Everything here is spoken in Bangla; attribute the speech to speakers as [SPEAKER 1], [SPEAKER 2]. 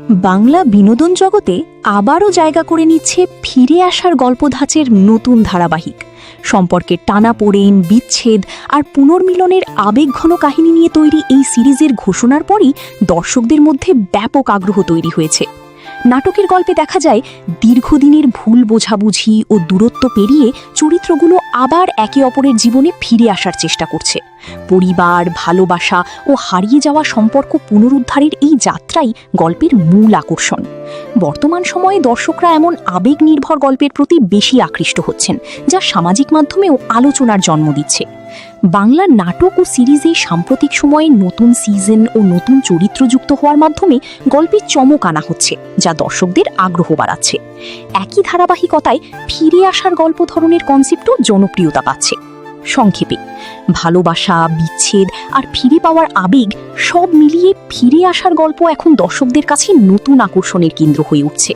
[SPEAKER 1] বাংলা বিনোদন জগতে আবারও জায়গা করে নিচ্ছে ফিরে আসার গল্পধাঁচের নতুন ধারাবাহিক। সম্পর্কের টানাপোড়েন, বিচ্ছেদ আর পুনর্মিলনের আবেগঘন কাহিনী নিয়ে তৈরি এই সিরিজের ঘোষণার পরই দর্শকদের মধ্যে ব্যাপক আগ্রহ তৈরি হয়েছে। নাটকের গল্পে দেখা যায় দীর্ঘদিনের ভুল বোঝাবুঝি ও দূরত্ব পেরিয়ে চরিত্রগুলো আবার একে অপরের জীবনে ফিরে আসার চেষ্টা করছে। পরিবার, ভালোবাসা ও হারিয়ে যাওয়া সম্পর্ক পুনরুদ্ধারের এই যাত্রাই গল্পের মূল আকর্ষণ। বর্তমান সময়ে দর্শকরা এমন আবেগ নির্ভর গল্পের প্রতি বেশি আকৃষ্ট হচ্ছেন, যা সামাজিক মাধ্যমেও আলোচনার জন্ম দিচ্ছে। বাংলার নাটক ও সিরিজে সাম্প্রতিক সময়ে নতুন সিজন ও নতুন চরিত্র যুক্ত হওয়ার মাধ্যমে গল্পে চমক আনা হচ্ছে, যা দর্শকদের আগ্রহ বাড়াচ্ছে। একই ধারাবাহিকতায় ফিরে আসার গল্প ধরনের কনসেপ্টও জনপ্রিয়তা পাচ্ছে। সংক্ষেপে, ভালোবাসা, বিচ্ছেদ আর ফিরে পাওয়ার আবেগ সব মিলিয়ে ফিরে আসার গল্প এখন দর্শকদের কাছে নতুন আকর্ষণের কেন্দ্র হয়ে উঠছে।